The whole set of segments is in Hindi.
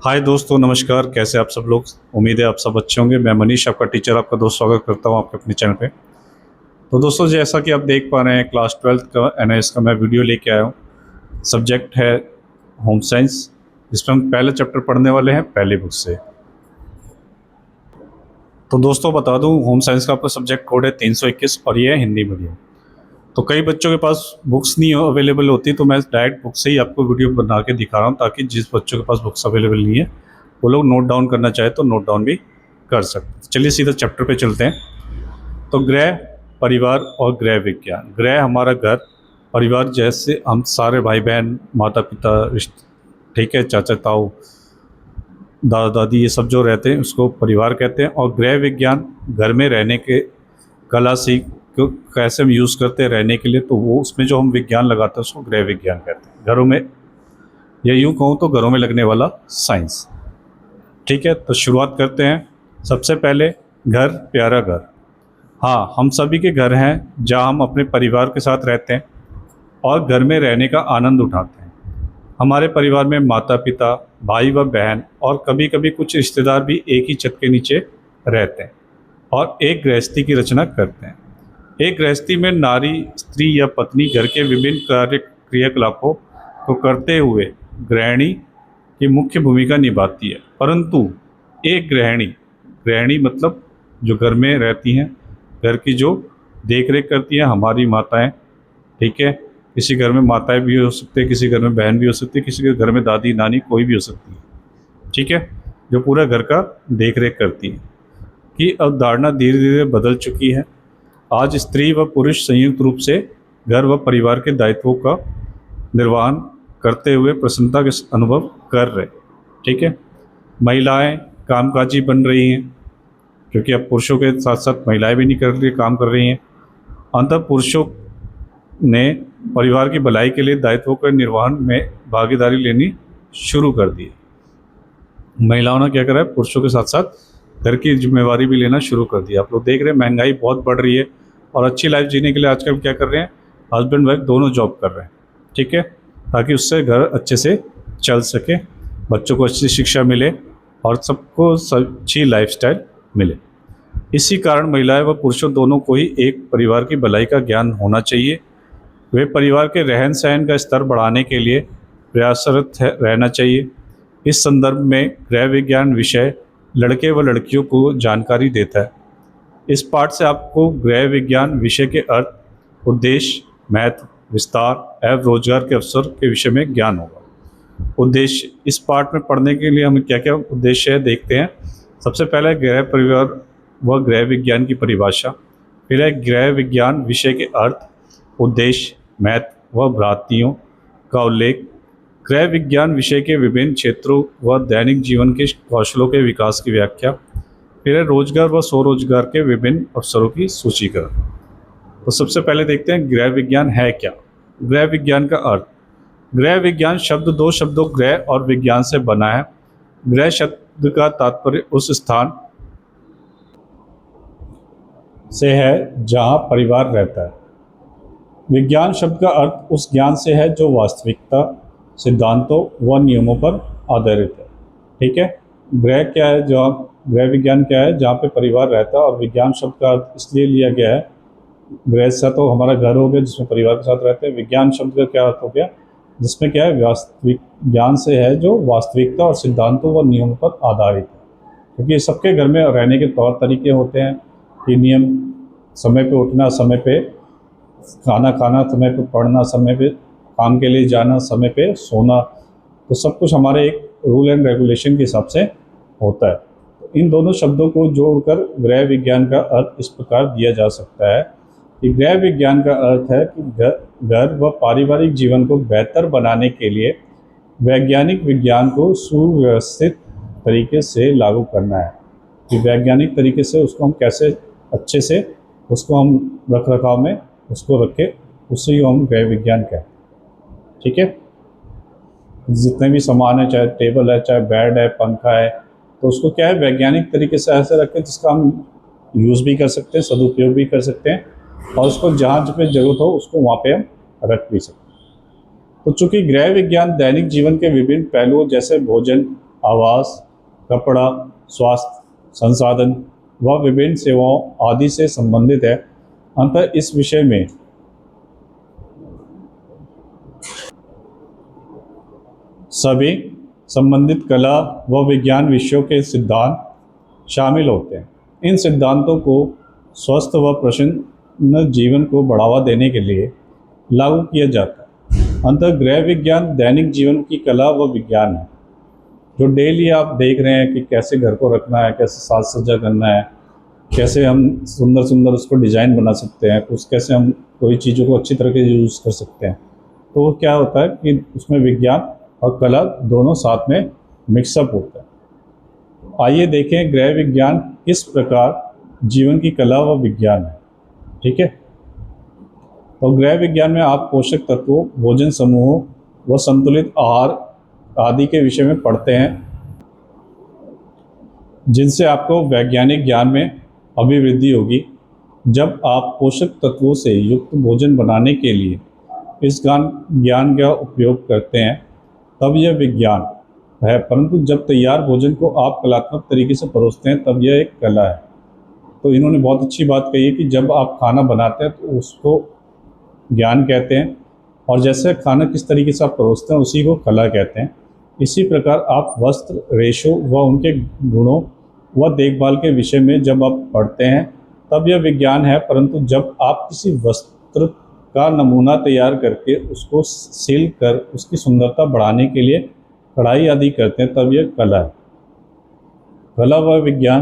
हाय दोस्तों, नमस्कार। कैसे आप सब लोग? उम्मीद है आप सब अच्छे होंगे। मैं मनीष, आपका टीचर, आपका दोस्त, स्वागत करता हूं आपके अपने चैनल पे। तो दोस्तों, जैसा कि आप देख पा रहे हैं, क्लास 12th का एनआईएस का मैं वीडियो लेके आया हूं। सब्जेक्ट है होम साइंस, जिसमें हम पहले चैप्टर पढ़ने वाले हैं पहली बुक से। तो दोस्तों बता दूं, होम साइंस का आपका सब्जेक्ट कोड है 321 और ये है हिंदी मीडियम। तो कई बच्चों के पास बुक्स नहीं अवेलेबल होती, तो मैं डायरेक्ट बुक से ही आपको वीडियो बना के दिखा रहा हूँ, ताकि जिस बच्चों के पास बुक्स अवेलेबल नहीं है वो लोग नोट डाउन करना चाहे तो नोट डाउन भी कर सकते हैं। चलिए सीधा चैप्टर पे चलते हैं। तो गृह, परिवार और गृह विज्ञान। गृह हमारा घर, परिवार जैसे हम सारे भाई बहन, माता पिता, ठीक है, चाचा ताऊ, दादा दादी, ये सब जो रहते हैं उसको परिवार कहते हैं। और गृह विज्ञान घर में रहने के कला सीख को कैसे हम यूज़ करते हैं रहने के लिए, तो वो उसमें जो हम विज्ञान लगाते हैं उसको गृह विज्ञान कहते हैं। घरों में, या यूँ कहूँ तो घरों में लगने वाला साइंस। ठीक है, तो शुरुआत करते हैं। सबसे पहले घर, प्यारा घर। हाँ, हम सभी के घर हैं जहाँ हम अपने परिवार के साथ रहते हैं और घर में रहने का आनंद उठाते हैं। हमारे परिवार में माता पिता, भाई व बहन और कभी कभी कुछ रिश्तेदार भी एक ही छत के नीचे रहते हैं और एक गृहस्थी की रचना करते हैं। एक गृहस्थी में नारी, स्त्री या पत्नी घर के विभिन्न कार्य क्रियाकलापों को करते हुए गृहिणी की मुख्य भूमिका निभाती है। परंतु एक गृहिणी, गृहिणी मतलब जो घर में रहती हैं, घर की जो देख रेख करती हैं, हमारी माताएं। ठीक है, किसी घर में माताएं भी हो सकती है, किसी घर में बहन भी हो सकती है, किसी के घर में दादी नानी कोई भी हो सकती है। ठीक है, जो पूरा घर का देख रेख करती है। कि अवधारणा धीरे धीरे बदल चुकी है। आज स्त्री व पुरुष संयुक्त रूप से घर व परिवार के दायित्वों का निर्वहन करते हुए प्रसन्नता के अनुभव कर रहे। ठीक है, महिलाएं कामकाजी बन रही हैं, क्योंकि अब पुरुषों के साथ साथ महिलाएं भी नहीं कर रही, काम कर रही हैं। अंततः पुरुषों ने परिवार की भलाई के लिए दायित्वों के निर्वहन में भागीदारी लेनी शुरू कर दी। महिलाओं ने क्या करा है, पुरुषों के साथ साथ घर की जिम्मेवारी भी लेना शुरू कर दिया। आप लोग देख रहे हैं महंगाई बहुत बढ़ रही है और अच्छी लाइफ जीने के लिए आजकल क्या कर रहे हैं, हस्बैंड वाइफ दोनों जॉब कर रहे हैं। ठीक है, ताकि उससे घर अच्छे से चल सके, बच्चों को अच्छी शिक्षा मिले और सबको अच्छी लाइफस्टाइल मिले। इसी कारण महिलाएं व पुरुषों दोनों को ही एक परिवार की भलाई का ज्ञान होना चाहिए। वे परिवार के रहन सहन का स्तर बढ़ाने के लिए प्रयासरत रहना चाहिए। इस संदर्भ में गृह विज्ञान विषय लड़के व लड़कियों को जानकारी देता है। इस पाठ से आपको गृह विज्ञान विषय के अर्थ, उद्देश्य, महत्व, विस्तार एवं रोजगार के अवसर के विषय में ज्ञान होगा। उद्देश्य, इस पाठ में पढ़ने के लिए हमें क्या क्या उद्देश्य है देखते हैं। सबसे पहले गृह परिवार व गृह विज्ञान की परिभाषा, फिर है गृह विज्ञान विषय के अर्थ, उद्देश्य, महत्व व भ्रांतियों का उल्लेख, गृह विज्ञान विषय के विभिन्न क्षेत्रों व दैनिक जीवन के कौशलों के विकास की व्याख्या, फिर है रोजगार व स्वरोजगार के विभिन्न अवसरों की सूचीकरण। तो सबसे पहले देखते हैं गृह विज्ञान है क्या। गृह विज्ञान का अर्थ, गृह विज्ञान शब्द दो शब्दों गृह और विज्ञान से बना है। गृह शब्द का तात्पर्य उस स्थान से है जहाँ परिवार रहता है। विज्ञान शब्द का अर्थ उस ज्ञान से है जो वास्तविकता, सिद्धांतों व नियमों पर आधारित है। ठीक है, गृह क्या है, जो गृह विज्ञान क्या है, जहाँ पे परिवार रहता है। और विज्ञान शब्द का अर्थ इसलिए लिया गया है, गृह से तो हमारा घर हो गया जिसमें परिवार के साथ रहते हैं। विज्ञान शब्द का क्या अर्थ हो गया, जिसमें क्या है, वास्तविक ज्ञान से है जो वास्तविकता और सिद्धांतों व नियमों पर आधारित है। क्योंकि सबके घर में रहने के तौर तरीके होते हैं कि नियम, समय पे उठना, समय पे खाना खाना, समय पे पढ़ना, समय पे काम के लिए जाना, समय पे सोना, तो सब कुछ हमारे एक रूल एंड रेगुलेशन के हिसाब से होता है। तो इन दोनों शब्दों को जोड़कर गृह विज्ञान का अर्थ इस प्रकार दिया जा सकता है कि गृह विज्ञान का अर्थ है कि घर व पारिवारिक जीवन को बेहतर बनाने के लिए वैज्ञानिक विज्ञान को सुव्यवस्थित तरीके से लागू करना है। कि वैज्ञानिक तरीके से उसको हम कैसे अच्छे से उसको हम रख रखाव में उसको रखें, उसी को हम गृह विज्ञान कहते हैं। ठीक है, जितने भी सामान है, चाहे टेबल है, चाहे बेड है, पंखा है, तो उसको क्या है, वैज्ञानिक तरीके से ऐसे रखें जिसका हम यूज़ भी कर सकते हैं, सदुपयोग भी कर सकते हैं, और उसको जहाँ पे ज़रूरत हो उसको वहाँ पे हम रख भी सकते हैं। तो चूँकि गृह विज्ञान दैनिक जीवन के विभिन्न पहलुओं जैसे भोजन, आवास, कपड़ा, स्वास्थ्य, संसाधन व विभिन्न सेवाओं आदि से संबंधित है। अतः इस विषय में सभी संबंधित कला व विज्ञान विषयों के सिद्धांत शामिल होते हैं। इन सिद्धांतों को स्वस्थ व प्रसन्न जीवन को बढ़ावा देने के लिए लागू किया जाता है। अंततः गृह विज्ञान दैनिक जीवन की कला व विज्ञान है, जो डेली आप देख रहे हैं कि कैसे घर को रखना है, कैसे साज सज्जा करना है, कैसे हम सुंदर सुंदर उसको डिज़ाइन बना सकते हैं, उस कैसे हम कोई चीज़ों को अच्छी तरह से यूज़ कर सकते हैं। तो क्या होता है कि उसमें विज्ञान और कला दोनों साथ में मिक्सअप होता है। आइए देखें गृह विज्ञान किस प्रकार जीवन की कला व विज्ञान है। ठीक है, तो गृह विज्ञान में आप पोषक तत्वों, भोजन समूहों व संतुलित आहार आदि के विषय में पढ़ते हैं, जिनसे आपको वैज्ञानिक ज्ञान में अभिवृद्धि होगी। जब आप पोषक तत्वों से युक्त भोजन बनाने के लिए इस ज्ञान का उपयोग करते हैं, तब यह विज्ञान है। परंतु जब तैयार भोजन को आप कलात्मक तरीके से परोसते हैं, तब यह एक कला है। तो इन्होंने बहुत अच्छी बात कही है कि जब आप खाना बनाते हैं तो उसको ज्ञान कहते हैं, और जैसे खाना किस तरीके से आप परोसते हैं उसी को कला कहते हैं। इसी प्रकार आप वस्त्र, रेशों व उनके गुणों व देखभाल के विषय में जब आप पढ़ते हैं, तब यह विज्ञान है। परंतु जब आप किसी वस्त्र का नमूना तैयार करके उसको सिल कर उसकी सुंदरता बढ़ाने के लिए कढ़ाई आदि करते हैं, तब यह कला है। कला व विज्ञान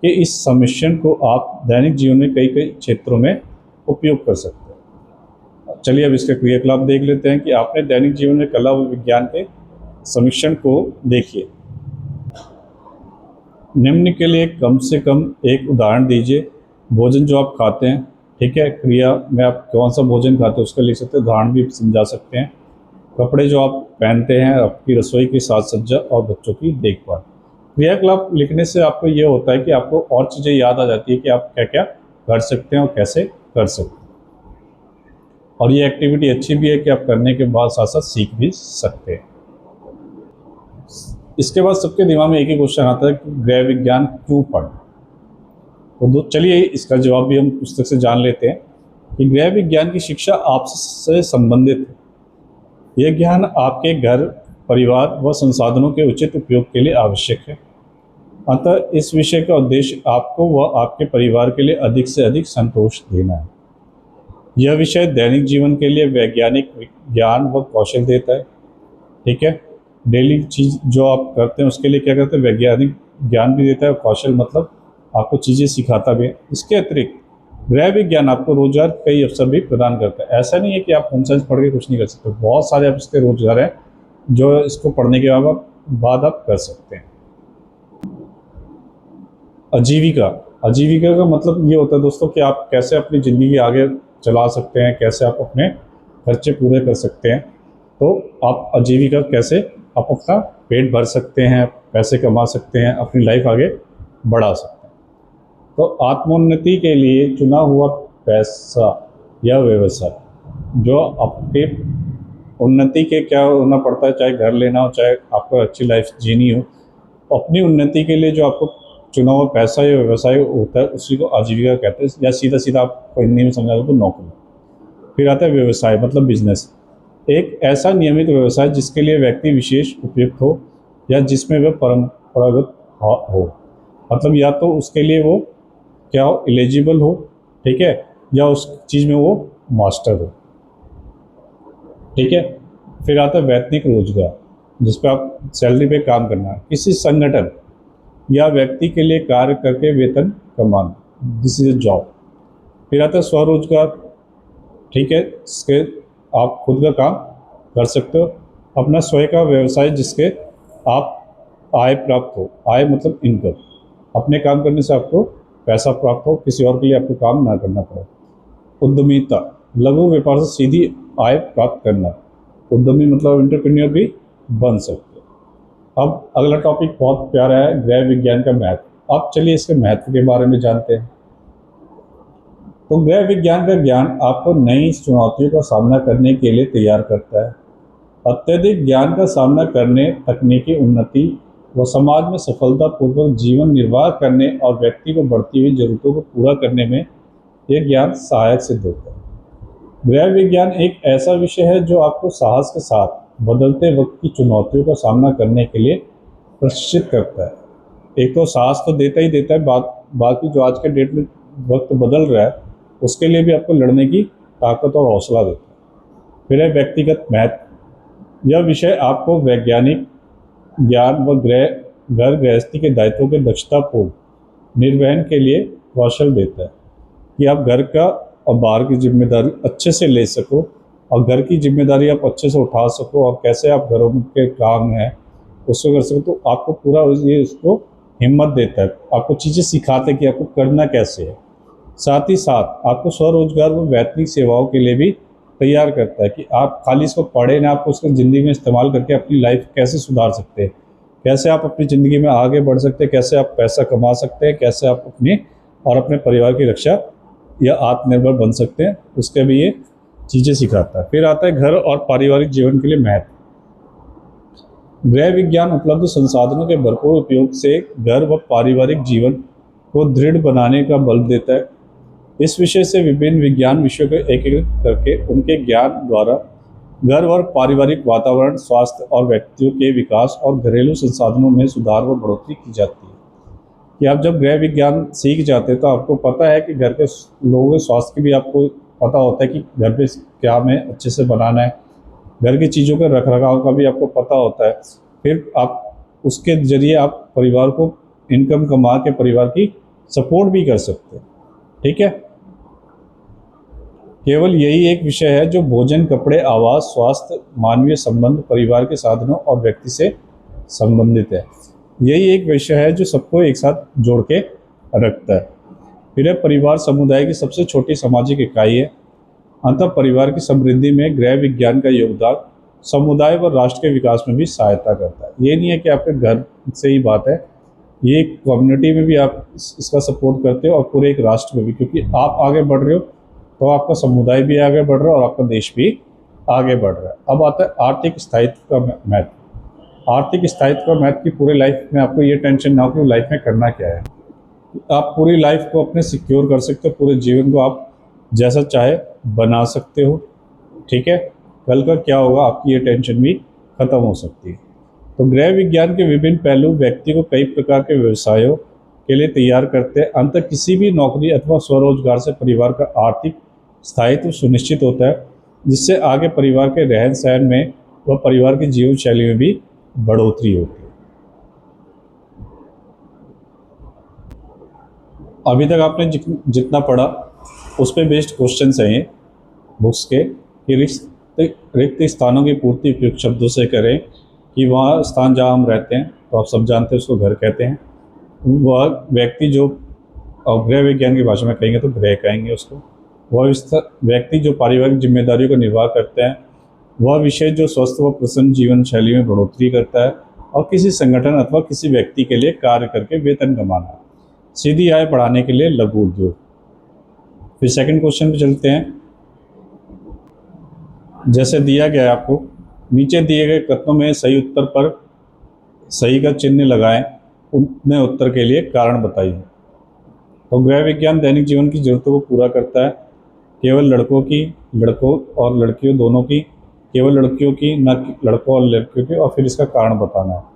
के इस सम्मिश्रण को आप दैनिक जीवन में कई कई क्षेत्रों में उपयोग कर सकते हैं। चलिए अब इसके क्रियाकलाप देख लेते हैं कि आपने दैनिक जीवन में कला व विज्ञान के सम्मिश्रण को देखिए। निम्न के लिए कम से कम एक उदाहरण दीजिए। भोजन जो आप खाते हैं, ठीक है, क्रिया में आप कौन सा भोजन खाते हैं उसका लिख सकते हैं, उदाहरण भी समझा सकते हैं। कपड़े जो आप पहनते हैं, आपकी रसोई की साज सज्जा और बच्चों की देखभाल। क्रियाकलाप लिखने से आपको ये होता है कि आपको और चीज़ें याद आ जाती है कि आप क्या क्या कर सकते हैं और कैसे कर सकते हैं। और ये एक्टिविटी अच्छी भी है कि आप करने के बाद साथ साथ सीख भी सकते हैं। इसके बाद सबके दिमाग में एक ही क्वेश्चन आता है कि गृह विज्ञान क्यों पढ़ें। तो चलिए इसका जवाब भी हम पुस्तक से जान लेते हैं कि गृह विज्ञान की शिक्षा आपसे संबंधित है। यह ज्ञान आपके घर, परिवार व संसाधनों के उचित उपयोग के लिए आवश्यक है। अतः इस विषय का उद्देश्य आपको व आपके परिवार के लिए अधिक से अधिक संतोष देना है। यह विषय दैनिक जीवन के लिए वैज्ञानिक ज्ञान व कौशल देता है। ठीक है, डेली चीज़ जो आप करते हैं उसके लिए क्या करते हैं, वैज्ञानिक ज्ञान भी देता है, कौशल मतलब आपको चीज़ें सिखाता भी है। इसके अतिरिक्त गृह विज्ञान आपको रोजगार कई अवसर भी प्रदान करता है। ऐसा नहीं है कि आप होम साइंस पढ़ के कुछ नहीं कर सकते, बहुत सारे आप इसके रोजगार हैं जो इसको पढ़ने के बाद आप कर सकते हैं। आजीविका का मतलब ये होता है दोस्तों कि आप कैसे अपनी ज़िंदगी आगे चला सकते हैं, कैसे आप अपने खर्चे पूरे कर सकते हैं। तो आप आजीविका कैसे आप अपना पेट भर सकते हैं, पैसे कमा सकते हैं, अपनी लाइफ आगे बढ़ा सकते हैं। तो आत्मोन्नति के लिए चुना हुआ पैसा या व्यवसाय, जो आपके उन्नति के क्या होना पड़ता है, चाहे घर लेना हो, चाहे आपको अच्छी लाइफ जीनी हो, अपनी उन्नति के लिए जो आपको चुना हुआ पैसा या व्यवसाय होता है उसी को आजीविका कहते हैं, या सीधा सीधा आपको हिंदी में समझा दो तो नौकरी। फिर आता है व्यवसाय मतलब बिजनेस, एक ऐसा नियमित व्यवसाय जिसके लिए व्यक्ति विशेष उपयुक्त हो या जिसमें वह परंपरागत हो, मतलब या तो उसके लिए वो क्या हो, एलिजिबल हो, ठीक है, या उस चीज़ में वो मास्टर हो। ठीक है, फिर आता है वैतनिक रोजगार, जिस पे आप सैलरी पे काम करना है, किसी संगठन या व्यक्ति के लिए कार्य करके वेतन कमाना, दिस इज अ जॉब। फिर आता है स्वरोजगार, ठीक है, इसके आप खुद का काम कर सकते हो, अपना स्वयं का व्यवसाय जिसके आप आय प्राप्त हो, आय मतलब इनकम, अपने काम करने से आपको पैसा प्राप्त हो, किसी और के लिए आपको काम ना करना पड़े। उद्यमिता, लघु व्यापार से सीधी आय प्राप्त करना, उद्यमी मतलब एंटरप्रेन्योर भी बन सकते हैं। अब अगला टॉपिक बहुत प्यारा है, गृह विज्ञान का महत्व। अब चलिए इसके महत्व के बारे में जानते हैं। तो गृह विज्ञान का ज्ञान आपको नई चुनौतियों का सामना करने के लिए तैयार करता है। अत्यधिक ज्ञान का सामना करने, तकनीकी उन्नति वह समाज में सफलतापूर्वक जीवन निर्वाह करने और व्यक्ति को बढ़ती हुई जरूरतों को पूरा करने में यह ज्ञान सहायक सिद्ध होता है। गृह विज्ञान एक ऐसा विषय है जो आपको साहस के साथ बदलते वक्त की चुनौतियों का सामना करने के लिए प्रशिक्षित करता है। एक तो साहस तो देता ही देता है, बाकी जो आज के डेट में वक्त बदल रहा है उसके लिए भी आपको लड़ने की ताकत और हौसला देता है। फिर है व्यक्तिगत महत्व। यह विषय आपको वैज्ञानिक ज्ञान व घर गृहस्थी के दायित्वों के दक्षतापूर्ण निर्वहन के लिए कौशल देता है कि आप घर का और बाहर की जिम्मेदारी अच्छे से ले सको और घर की जिम्मेदारी आप अच्छे से उठा सको और कैसे आप घरों के काम हैं उसको कर सको। तो आपको पूरा ये उसको हिम्मत देता है, आपको चीज़ें सिखाते हैं कि आपको करना कैसे है। साथ ही साथ आपको स्वरोजगार व वैतनिक सेवाओं के लिए भी तैयार करता है कि आप खाली इसको पढ़े ना, आपको उसको ज़िंदगी में इस्तेमाल करके अपनी लाइफ कैसे सुधार सकते हैं, कैसे आप अपनी ज़िंदगी में आगे बढ़ सकते हैं, कैसे आप पैसा कमा सकते हैं, कैसे आप अपने और अपने परिवार की रक्षा या आत्मनिर्भर बन सकते हैं, उसके भी ये चीज़ें सिखाता है। फिर आता है घर और पारिवारिक जीवन के लिए महत्व। गृह विज्ञान उपलब्ध संसाधनों के भरपूर उपयोग से घर व पारिवारिक जीवन को दृढ़ बनाने का बल देता है। इस विषय से विभिन्न विज्ञान विषयों को एकीकृत करके उनके ज्ञान द्वारा घर और पारिवारिक वातावरण, स्वास्थ्य और व्यक्तियों के विकास और घरेलू संसाधनों में सुधार व बढ़ोतरी की जाती है। कि आप जब गृह विज्ञान सीख जाते हैं तो आपको पता है कि घर के लोगों के स्वास्थ्य की भी आपको पता होता है कि घर पे क्या हमें अच्छे से बनाना है, घर की चीज़ों के रखरखाव का भी आपको पता होता है। फिर आप उसके जरिए आप परिवार को इनकम कमा के परिवार की सपोर्ट भी कर सकते हैं। ठीक है, केवल यही एक विषय है जो भोजन, कपड़े, आवास, स्वास्थ्य, मानवीय संबंध, परिवार के साधनों और व्यक्ति से संबंधित है। यही एक विषय है जो सबको एक साथ जोड़ के रखता है। फिर परिवार समुदाय की सबसे छोटी सामाजिक इकाई है। अंततः परिवार की समृद्धि में गृह विज्ञान का योगदान समुदाय व राष्ट्र के विकास में भी सहायता करता है। ये नहीं है कि आपके घर से ही बात है, ये कम्युनिटी में भी आप इसका सपोर्ट करते हो और पूरे एक राष्ट्र में भी, क्योंकि आप आगे बढ़ रहे हो तो आपका समुदाय भी आगे बढ़ रहा है और आपका देश भी आगे बढ़ रहा है। अब आता है आर्थिक स्थायित्व का महत्व। आर्थिक स्थायित्व का महत्व की पूरे लाइफ में आपको ये टेंशन ना हो कि लाइफ में करना क्या है। आप पूरी लाइफ को अपने सिक्योर कर सकते हो, पूरे जीवन को आप जैसा चाहे बना सकते हो। ठीक है, कल का क्या होगा आपकी ये टेंशन भी खत्म हो सकती है। तो गृह विज्ञान के विभिन्न पहलू व्यक्ति को कई प्रकार के व्यवसायों के लिए तैयार करते हैं। अंत किसी भी नौकरी अथवा स्वरोजगार से परिवार का आर्थिक स्थायित्व सुनिश्चित होता है, जिससे आगे परिवार के रहन सहन में व परिवार की जीवन शैली में भी बढ़ोतरी होती है। अभी तक आपने जितना पढ़ा उस पर बेस्ड क्वेश्चन हैं ये बुक्स के कि रिक्त स्थानों की पूर्ति उपयुक्त शब्दों से करें कि वहाँ स्थान जहाँ हम रहते हैं तो आप सब जानते हैं उसको घर कहते हैं। वह व्यक्ति जो गृह विज्ञान की भाषा में कहेंगे तो गृह कहेंगे उसको। वह व्यक्ति जो पारिवारिक जिम्मेदारियों का निर्वाह करते हैं। वह विषय जो स्वस्थ व प्रसन्न जीवन शैली में बढ़ोतरी करता है और किसी संगठन अथवा किसी व्यक्ति के लिए कार्य करके वेतन कमाना। सीधी आय बढ़ाने के लिए लघु उद्योग। फिर सेकंड क्वेश्चन पे चलते हैं। जैसे दिया गया है आपको, नीचे दिए गए कथनों में सही उत्तर पर सही का चिन्ह लगाएं, उतने उत्तर के लिए कारण बताइए। तो गृह विज्ञान दैनिक जीवन की जरूरतों को पूरा करता है। केवल लड़कों और लड़कियों दोनों की, केवल लड़कियों की, न लड़कों और लड़कियों की, और फिर इसका कारण बताना है।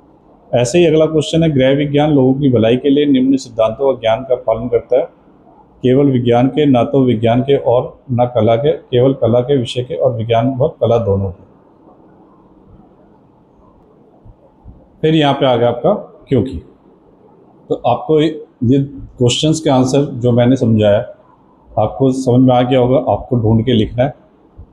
ऐसे ही अगला क्वेश्चन है, गृह विज्ञान लोगों की भलाई के लिए निम्न सिद्धांतों और ज्ञान का पालन करता है। केवल विज्ञान के, ना तो विज्ञान के और न कला के, केवल कला के विषय के और विज्ञान व कला दोनों के। फिर यहाँ पे आ गया आपका क्योंकि। तो आपको ये क्वेश्चंस के आंसर जो मैंने समझाया आपको समझ में आ गया होगा, आपको ढूंढ के लिखना है।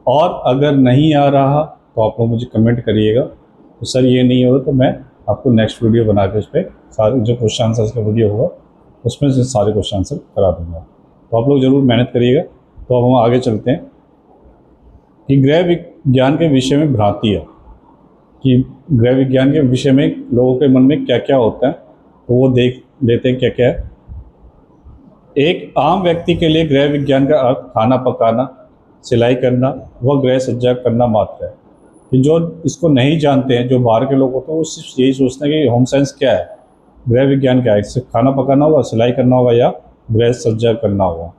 और अगर नहीं आ रहा तो आप लोग मुझे कमेंट करिएगा, तो सर ये नहीं होगा तो मैं आपको नेक्स्ट वीडियो बना के उस पर सारे जो क्वेश्चन आंसर का वीडियो होगा उसमें से सारे क्वेश्चन आंसर करा दूंगा। तो आप लोग ज़रूर मेहनत करिएगा। तो अब हम आगे चलते हैं कि गृह विज्ञान के विषय में भ्रांतियाँ, कि गृह विज्ञान के विषय में लोगों के मन में क्या क्या होता है, तो वो देख लेते हैं क्या क्या है। एक आम व्यक्ति के लिए गृह विज्ञान का अर्थ खाना पकाना, सिलाई करना व गृह सज्जा करना मात्र है। कि जो इसको नहीं जानते हैं, जो बाहर के लोग होते हैं, वो सिर्फ यही सोचते हैं कि होम साइंस क्या है, गृह विज्ञान क्या है, इससे खाना पकाना होगा, सिलाई करना होगा या गृह सज्जा करना होगा।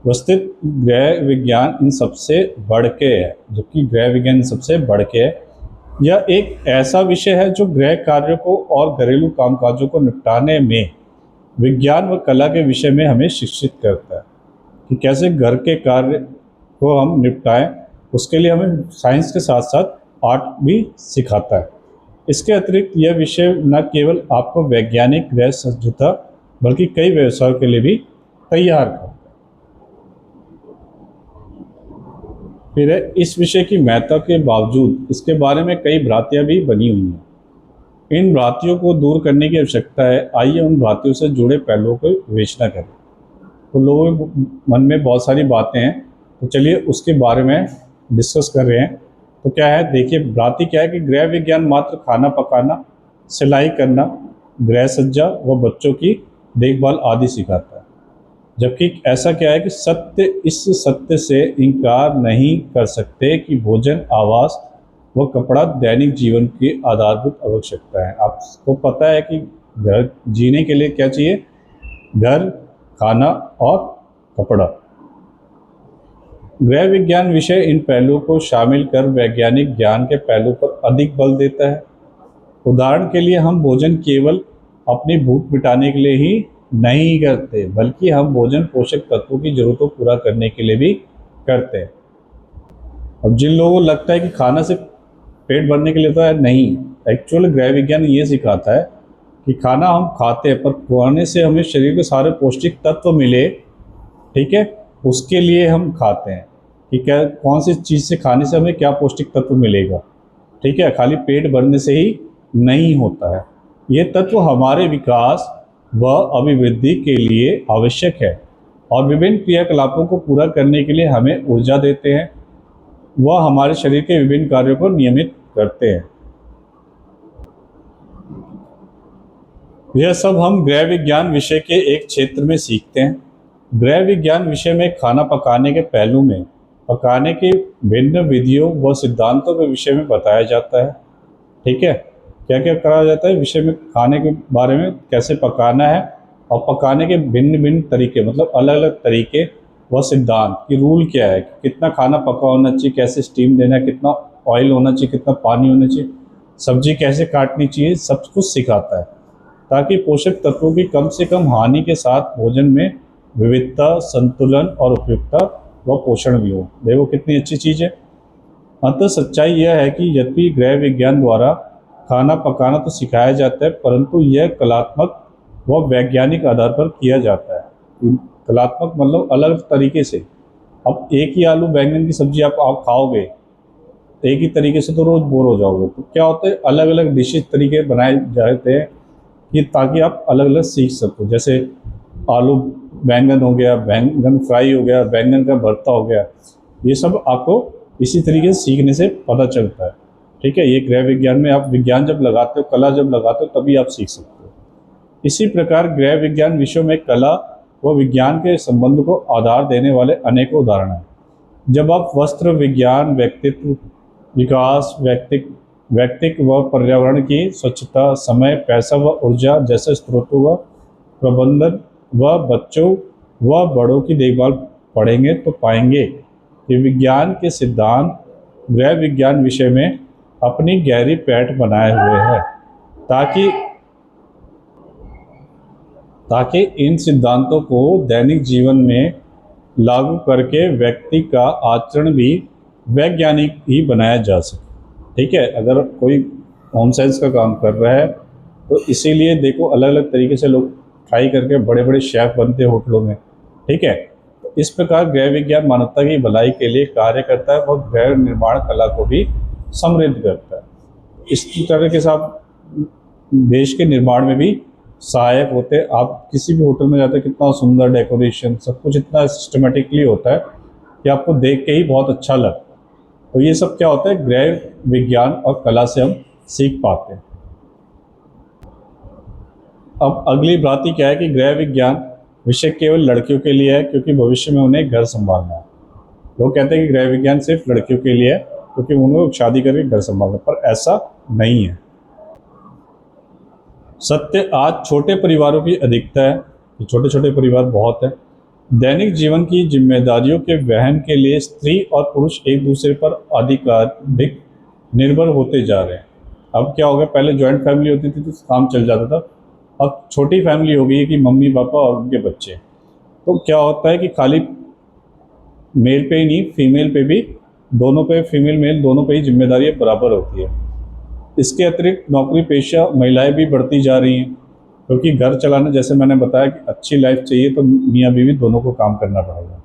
वस्तुत गृह विज्ञान इन सबसे बढ़ के है, जबकि गृह विज्ञान इन सबसे बढ़ के है। यह एक ऐसा विषय है जो गृह कार्यों को और घरेलू कामकाजों को निपटाने में विज्ञान व कला के विषय में हमें शिक्षित करता है कि कैसे घर के कार्य को हम निपटाएं। उसके लिए हमें साइंस के साथ साथ आर्ट भी सिखाता है। इसके अतिरिक्त यह विषय न केवल आपको वैज्ञानिक गृह सज्जता बल्कि कई व्यवसायों के लिए भी तैयार करता है। फिर इस विषय की महत्ता के बावजूद इसके बारे में कई भ्रांतियां भी बनी हुई हैं। इन भ्रांतियों को दूर करने की आवश्यकता है। आइए उन भ्रांतियों से जुड़े पहलुओं को विवेचना करें। तो लोगों के मन में बहुत सारी बातें हैं, तो चलिए उसके बारे में डिस्कस कर रहे हैं। तो क्या है, देखिए भ्रांति क्या है कि गृह विज्ञान मात्र खाना पकाना, सिलाई करना, गृह सज्जा व बच्चों की देखभाल आदि सिखाता है। जबकि ऐसा क्या है कि इस सत्य से इनकार नहीं कर सकते कि भोजन, आवास व कपड़ा दैनिक जीवन की आधारभूत आवश्यकता है। आपको पता है कि घर जीने के लिए क्या चाहिए? घर, खाना और कपड़ा। गृह विज्ञान विषय इन पहलुओं को शामिल कर वैज्ञानिक ज्ञान के पहलू पर अधिक बल देता है। उदाहरण के लिए हम भोजन केवल अपनी भूख मिटाने के लिए ही नहीं करते, बल्कि हम भोजन पोषक तत्वों की जरूरतों को पूरा करने के लिए भी करते हैं। अब जिन लोगों को लगता है कि खाना सिर्फ पेट भरने के लिए होता है, नहीं, एक्चुअल गृह विज्ञान ये सिखाता है कि खाना हम खाते हैं पर खाने से हमें शरीर के सारे पौष्टिक तत्व मिले, ठीक है, उसके लिए हम खाते हैं कि क्या कौन सी चीज़ से खाने से हमें क्या पौष्टिक तत्व मिलेगा, ठीक है, खाली पेट भरने से ही नहीं होता है। ये तत्व हमारे विकास व अभिवृद्धि के लिए आवश्यक है और विभिन्न क्रियाकलापों को पूरा करने के लिए हमें ऊर्जा देते हैं। वह हमारे शरीर के विभिन्न कार्यों को नियमित करते हैं। यह सब हम गृह विज्ञान विषय के एक क्षेत्र में सीखते हैं। गृह विज्ञान विषय में खाना पकाने के पहलू में पकाने की भिन्न विधियों व सिद्धांतों के विषय में बताया जाता है। ठीक है, क्या क्या करा जाता है विषय में, खाने के बारे में, कैसे पकाना है और पकाने के भिन्न भिन्न तरीके, मतलब अलग अलग तरीके व सिद्धांत की रूल क्या है, कितना खाना पका होना चाहिए, कैसे स्टीम देना है, कितना ऑयल होना चाहिए, कितना पानी होना चाहिए, सब्जी कैसे काटनी चाहिए, सब कुछ सिखाता है ताकि पोषक तत्वों की कम से कम हानि के साथ भोजन में विविधता, संतुलन और उपयुक्तता व पोषण भी हो। देखो कितनी अच्छी चीज़ है। अंततः सच्चाई यह है कि यद्यपि गृह विज्ञान द्वारा खाना पकाना तो सिखाया जाता है, परंतु यह कलात्मक व वैज्ञानिक आधार पर किया जाता है। कलात्मक मतलब अलग तरीके से। अब एक ही आलू बैंगन की सब्जी आप खाओगे, एक ही तरीके से तो रोज़ बोर हो जाओगे। तो क्या होता है, अलग अलग डिशेज तरीके बनाए जाते हैं कि ताकि आप अलग अलग सीख सको। जैसे आलू बैंगन हो गया, बैंगन फ्राई हो गया, बैंगन का भरता हो गया, ये सब आपको इसी तरीके से सीखने से पता चलता है। ठीक है, ये गृह विज्ञान में आप विज्ञान जब लगाते हो, कला जब लगाते हो, तभी आप सीख सकते हो। इसी प्रकार गृह विज्ञान विषयों में कला व विज्ञान के संबंध को आधार देने वाले अनेकों उदाहरण हैं। जब आप वस्त्र विज्ञान, व्यक्तित्व विकास, व्यक्तिक व पर्यावरण की स्वच्छता, समय, पैसा व ऊर्जा जैसे स्रोतों व प्रबंधन व बच्चों व बड़ों की देखभाल पढ़ेंगे तो पाएंगे कि विज्ञान के सिद्धांत गृह विज्ञान विषय में अपनी गहरी पैठ बनाए हुए हैं ताकि इन सिद्धांतों को दैनिक जीवन में लागू करके व्यक्ति का आचरण भी वैज्ञानिक ही बनाया जा सके। ठीक है, अगर कोई होम साइंस का काम कर रहा है तो इसीलिए देखो अलग अलग तरीके से लोग ट्राई करके बड़े बड़े शेफ बनते हैं होटलों में। ठीक है, तो इस प्रकार गृह विज्ञान मानवता की भलाई के लिए कार्य करता है और गृह निर्माण कला को भी समृद्ध करता है। इस तरह के साथ देश के निर्माण में भी सहायक होते हैं। आप किसी भी होटल में जाते हैं, कितना सुंदर डेकोरेशन, सब कुछ इतना सिस्टमेटिकली होता है कि आपको देख के ही बहुत अच्छा लगता है। तो ये सब क्या होता है, गृह विज्ञान और कला से हम सीख पाते हैं। अब अगली भ्रांति क्या है कि गृह विज्ञान विषय केवल लड़कियों के लिए है क्योंकि भविष्य में उन्हें घर संभालना है। लोग कहते हैं कि गृह विज्ञान सिर्फ लड़कियों के लिए है, क्योंकि उन्हें शादी करके घर संभालना, पर ऐसा नहीं है। सत्य आज छोटे परिवारों की अधिकता है, छोटे छोटे परिवार बहुत है। दैनिक जीवन की जिम्मेदारियों के वहन के लिए स्त्री और पुरुष एक दूसरे पर अधिक निर्भर होते जा रहे हैं। अब क्या हो गया, पहले जॉइंट फैमिली होती थी तो काम चल जाता था, अब छोटी फैमिली हो गई है कि मम्मी पापा और उनके बच्चे। तो क्या होता है कि खाली मेल पे ही नहीं, फीमेल पे भी, दोनों पे, फीमेल मेल दोनों पे ही जिम्मेदारियाँ बराबर होती है। इसके अतिरिक्त नौकरी पेशा महिलाएं भी बढ़ती जा रही हैं, क्योंकि घर चलाना, जैसे मैंने बताया कि अच्छी लाइफ चाहिए तो मियाँ बीवी दोनों को काम करना पड़ेगा,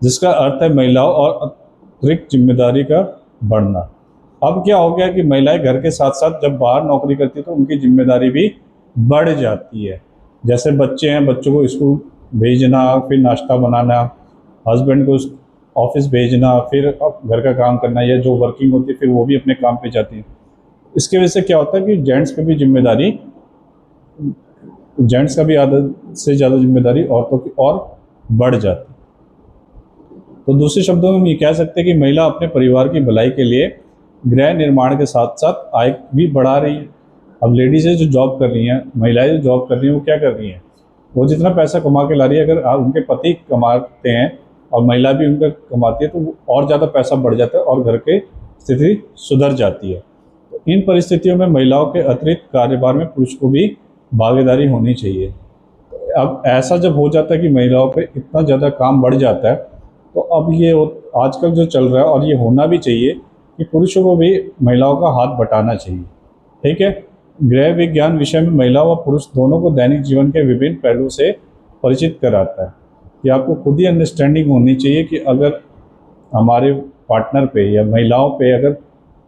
जिसका अर्थ है महिलाओं और अतिरिक्त जिम्मेदारी का बढ़ना। अब क्या हो गया कि महिलाएं घर के साथ साथ जब बाहर नौकरी करती है तो उनकी जिम्मेदारी भी बढ़ जाती है। जैसे बच्चे हैं, बच्चों को स्कूल भेजना, फिर नाश्ता बनाना, हस्बैंड को ऑफिस भेजना, फिर घर का काम करना, या जो वर्किंग होती है फिर वो भी अपने काम पे जाती है। इसकी वजह से क्या होता है कि जेंट्स पे भी जिम्मेदारी, जेंट्स का भी आधे से ज़्यादा जिम्मेदारी औरतों की और बढ़ जाती है। तो दूसरे शब्दों में हम ये कह सकते हैं कि महिला अपने परिवार की भलाई के लिए गृह निर्माण के साथ साथ आय भी बढ़ा रही है। अब लेडीज़ें जो जॉब कर रही हैं, महिलाएं जो जॉब कर रही हैं, वो क्या कर रही हैं, वो जितना पैसा कमा के ला रही है, अगर उनके पति कमाते हैं और महिला भी उनका कमाती है तो वो और ज़्यादा पैसा बढ़ जाता है और घर की स्थिति सुधर जाती है। तो इन परिस्थितियों में महिलाओं के अतिरिक्त कार्यभार में पुरुष को भी भागीदारी होनी चाहिए। अब ऐसा जब हो जाता है कि महिलाओं पे इतना ज़्यादा काम बढ़ जाता है, तो अब ये आजकल जो चल रहा है, और ये होना भी चाहिए, कि पुरुषों को भी महिलाओं का हाथ बटाना चाहिए। ठीक है। गृह विज्ञान विषय में महिला व पुरुष दोनों को दैनिक जीवन के विभिन्न पहलुओं से परिचित कराता है। कि आपको खुद ही अंडरस्टैंडिंग होनी चाहिए कि अगर हमारे पार्टनर पे या महिलाओं पे अगर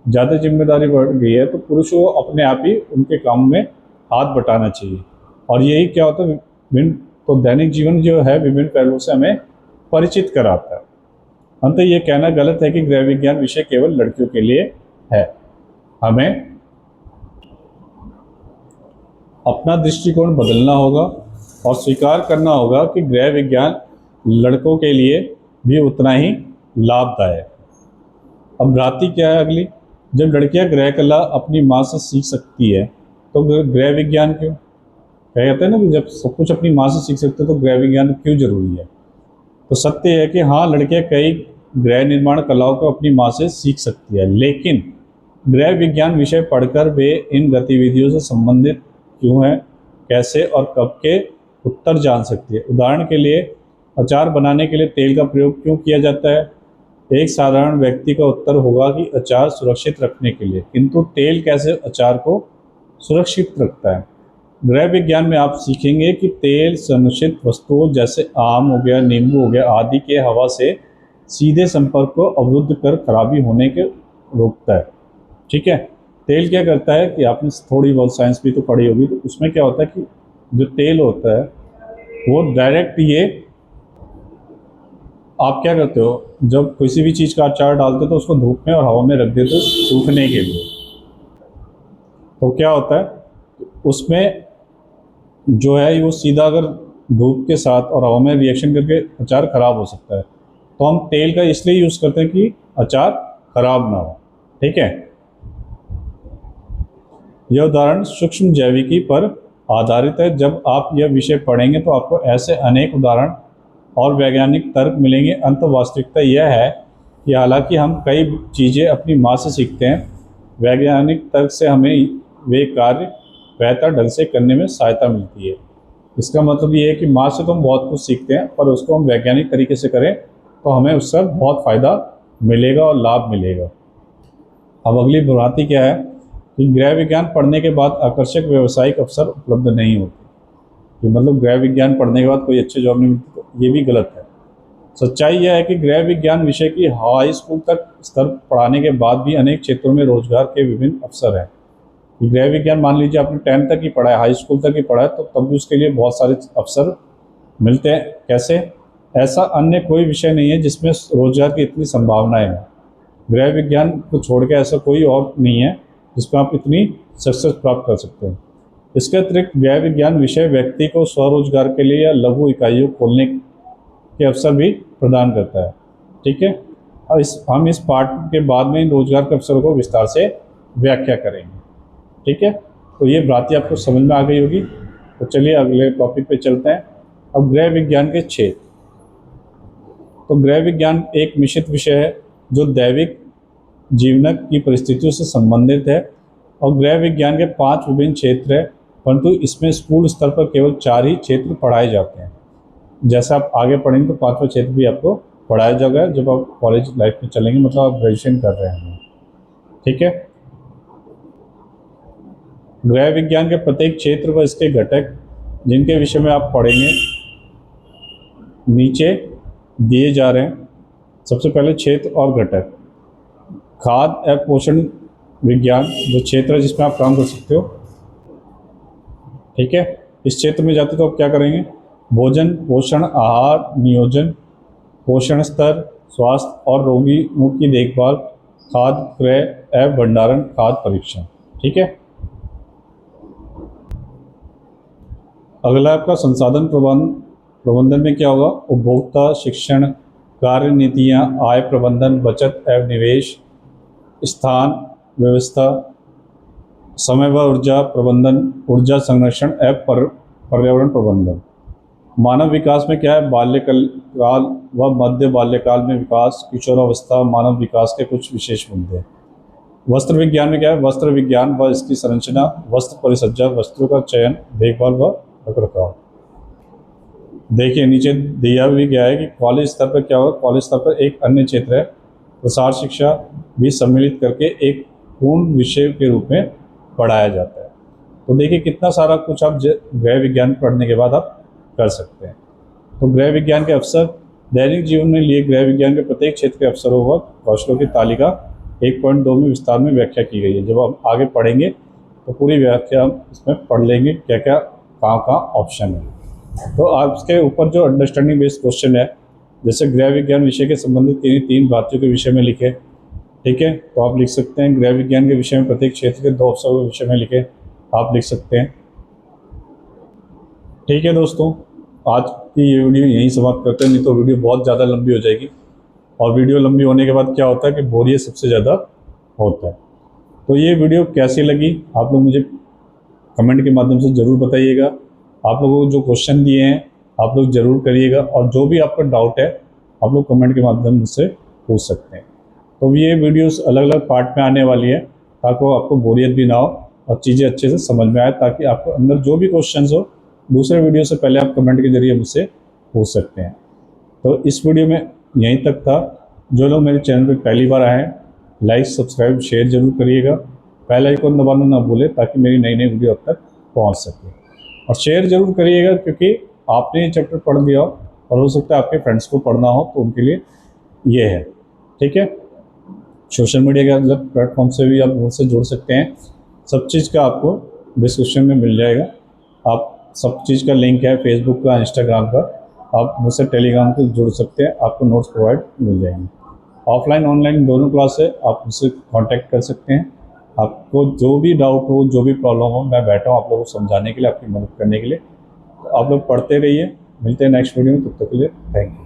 ज़्यादा जिम्मेदारी बढ़ गई है तो पुरुषों को अपने आप ही उनके काम में हाथ बटाना चाहिए। और यही क्या होता है, तो दैनिक जीवन जो है विभिन्न पहलुओं से हमें परिचित कराता है। अंत ये कहना गलत है कि गृह विज्ञान विषय केवल लड़कियों के लिए है। हमें अपना दृष्टिकोण बदलना होगा और स्वीकार करना होगा कि गृह विज्ञान लड़कों के लिए भी उतना ही लाभदायक। अब भ्रांति क्या है अगली, जब लड़कियां गृह कला अपनी माँ से सीख सकती है तो गृह विज्ञान क्यों? क्या कहते हैं ना कि जब सब कुछ अपनी माँ से सीख सकते तो गृह विज्ञान क्यों जरूरी है? तो सत्य है कि हाँ, लड़कियां कई गृह निर्माण कलाओं को अपनी माँ से सीख सकती है, लेकिन गृह विज्ञान विषय पढ़कर वे इन गतिविधियों से संबंधित क्यों है, कैसे और कब के उत्तर जान सकती है। उदाहरण के लिए, अचार बनाने के लिए तेल का प्रयोग क्यों किया जाता है? एक साधारण व्यक्ति का उत्तर होगा कि अचार सुरक्षित रखने के लिए, किंतु तेल कैसे अचार को सुरक्षित रखता है? गृह विज्ञान में आप सीखेंगे कि तेल संरक्षित वस्तुओं जैसे आम हो गया, नींबू हो गया आदि के हवा से सीधे संपर्क को अवरुद्ध कर खराबी होने के रोकता है। ठीक है। तेल क्या करता है कि आपने थोड़ी बहुत साइंस भी तो पढ़ी होगी, तो उसमें क्या होता है कि जो तेल होता है वो डायरेक्ट, ये आप क्या करते हो, जब किसी भी चीज़ का अचार डालते हो तो उसको धूप में और हवा में रख देते हो सूखने के लिए। तो क्या होता है उसमें जो है वो सीधा अगर धूप के साथ और हवा में रिएक्शन करके अचार खराब हो सकता है। तो हम तेल का इसलिए यूज़ करते हैं कि अचार खराब ना हो। ठीक है। यह उदाहरण सूक्ष्म जैविकी पर आधारित है। जब आप यह विषय पढ़ेंगे तो आपको ऐसे अनेक उदाहरण और वैज्ञानिक तर्क मिलेंगे। अंत वास्तविकता यह है कि हालांकि हम कई चीज़ें अपनी माँ से सीखते हैं, वैज्ञानिक तर्क से हमें वे कार्य बेहतर ढंग से करने में सहायता मिलती है। इसका मतलब ये है कि माँ से तो हम बहुत कुछ सीखते हैं, पर उसको हम वैज्ञानिक तरीके से करें तो हमें उससे बहुत फ़ायदा मिलेगा और लाभ मिलेगा। अब अगली भ्रांति क्या है कि गृह विज्ञान पढ़ने के बाद आकर्षक व्यावसायिक अवसर उपलब्ध नहीं होते। कि मतलब गृह विज्ञान पढ़ने के बाद कोई अच्छी जॉब नहीं मिलती, तो ये भी गलत है। सच्चाई यह है कि गृह विज्ञान विषय की हाई स्कूल तक स्तर पढ़ाने के बाद भी अनेक क्षेत्रों में रोजगार के विभिन्न अवसर हैं। गृह विज्ञान मान लीजिए आपने 10th तक ही पढ़ा है, हाई स्कूल तक ही पढ़ा है, तो तब भी उसके लिए बहुत सारे अवसर मिलते हैं। कैसे? ऐसा अन्य कोई विषय नहीं है जिसमें रोजगार की इतनी संभावनाएं हैं। गृह विज्ञान को छोड़ के ऐसा कोई और नहीं है जिसमें आप इतनी सक्सेस प्राप्त कर सकते हैं। इसके अतिरिक्त गृह विज्ञान विषय व्यक्ति को स्वरोजगार के लिए या लघु इकाइयों खोलने के अवसर भी प्रदान करता है। ठीक है। और हम इस पार्ट के बाद में रोजगार के अवसरों को विस्तार से व्याख्या करेंगे। ठीक है, तो ये बातें आपको समझ में आ गई होगी। तो चलिए अगले टॉपिक पे चलते हैं। अब गृह विज्ञान के क्षेत्र। तो गृह विज्ञान एक मिश्रित विषय है जो दैविक जीवन की परिस्थितियों से संबंधित है, और गृह विज्ञान के 5 विभिन्न क्षेत्र है, परंतु इसमें स्कूल स्तर पर केवल 4 ही क्षेत्र पढ़ाए जाते हैं। जैसा आप आगे पढ़ेंगे तो 5वां क्षेत्र भी आपको पढ़ाया जाएगा जब आप कॉलेज लाइफ में चलेंगे, मतलब आप ग्रेजुएशन कर रहे हैं। ठीक है, गृह विज्ञान के प्रत्येक क्षेत्र व इसके घटक जिनके विषय में आप पढ़ेंगे नीचे दिए जा रहे हैं। सबसे पहले क्षेत्र और घटक। खाद्य एवं पोषण विज्ञान जो क्षेत्र है जिसमें आप काम कर सकते हो। ठीक है, इस क्षेत्र में जाते तो आप क्या करेंगे? भोजन, पोषण, आहार नियोजन, पोषण स्तर, स्वास्थ्य और रोगियों की देखभाल, खाद्य क्रय एवं भंडारण, खाद्य परीक्षण। ठीक है, अगला आपका संसाधन प्रबंधन में क्या होगा? उपभोक्ता शिक्षण, कार्य नीतियाँ, आय प्रबंधन, बचत एवं निवेश, स्थान व्यवस्था, समय व ऊर्जा प्रबंधन, ऊर्जा संरक्षण एवं पर्यावरण प्रबंधन। मानव विकास में क्या है? बाल्यकाल व मध्य बाल्यकाल में विकास, किशोरावस्था, मानव विकास के कुछ विशेष मुद्दे। वस्त्र विज्ञान में क्या है? वस्त्र विज्ञान व इसकी संरचना, वस्त्र परिसज्जा, वस्त्रों का चयन, देखभाल व रखरखाव। देखिए नीचे दिया भी गया है कि कॉलेज स्तर पर क्या होगा? कॉलेज स्तर पर एक अन्य क्षेत्र है प्रसार शिक्षा भी सम्मिलित करके एक पूर्ण विषय के रूप में पढ़ाया जाता है। तो देखिए कितना सारा कुछ आप गृह विज्ञान पढ़ने के बाद आप कर सकते हैं। तो गृह विज्ञान के अवसर। दैनिक जीवन में लिए गृह विज्ञान के प्रत्येक क्षेत्र के अवसरों व कौशलों की तालिका 1.2 में विस्तार में व्याख्या की गई है। जब आप आगे पढ़ेंगे तो पूरी व्याख्या इसमें पढ़ लेंगे, क्या क्या कहाँ ऑप्शन है। तो आपके ऊपर जो अंडरस्टैंडिंग बेस्ड क्वेश्चन है, जैसे गृह विज्ञान विषय के संबंधित तीन बातों के विषय में लिखे। ठीक है, तो आप लिख सकते हैं गृह विज्ञान के विषय में प्रत्येक क्षेत्र के 2 अवसरों के विषय में लिखे, आप लिख सकते हैं। ठीक है दोस्तों, आज की ये वीडियो यहीं समाप्त करते हैं, नहीं तो वीडियो बहुत ज़्यादा लंबी हो जाएगी, और वीडियो लंबी होने के बाद क्या होता है कि बोरियत सबसे ज़्यादा होता है। तो ये वीडियो कैसी लगी आप लोग मुझे कमेंट के माध्यम से ज़रूर बताइएगा। आप लोगों को जो क्वेश्चन दिए हैं आप लोग ज़रूर करिएगा, और जो भी आपका डाउट है आप लोग कमेंट के माध्यम से पूछ सकते हैं। तो ये वीडियोस अलग अलग पार्ट में आने वाली है ताकि आपको बोरियत भी ना हो और चीज़ें अच्छे से समझ में आए, ताकि आपको अंदर जो भी क्वेश्चन हो दूसरे वीडियो से पहले आप कमेंट के जरिए मुझसे पूछ सकते हैं। तो इस वीडियो में यहीं तक था। जो लोग मेरे चैनल पर पहली बार आए हैं लाइक सब्सक्राइब शेयर जरूर करिएगा, बेल आइकन दबाना ना भूलें ताकि मेरी नई नई वीडियो अब तक पहुँच सके, और शेयर जरूर करिएगा क्योंकि आपने ये चैप्टर पढ़ लिया हो और हो सकता है आपके फ्रेंड्स को पढ़ना हो, तो उनके लिए ये है। ठीक है, सोशल मीडिया के अंदर प्लेटफॉर्म से भी आप मुझसे जुड़ सकते हैं। सब चीज़ का आपको डिस्क्रिप्शन में मिल जाएगा। आप सब चीज़ का लिंक है फेसबुक का, इंस्टाग्राम का, आप मुझसे टेलीग्राम पे जुड़ सकते हैं, आपको नोट्स प्रोवाइड मिल जाएंगे। ऑफलाइन ऑनलाइन दोनों क्लास है, आप मुझसे कांटेक्ट कर सकते हैं। आपको जो भी डाउट हो, जो भी प्रॉब्लम हो, मैं बैठा हूँ आप लोगों को समझाने के लिए, आपकी मदद करने के लिए। तो आप लोग पढ़ते रहिए, मिलते हैं नेक्स्ट वीडियो में, तब तक के लिए थैंक यू।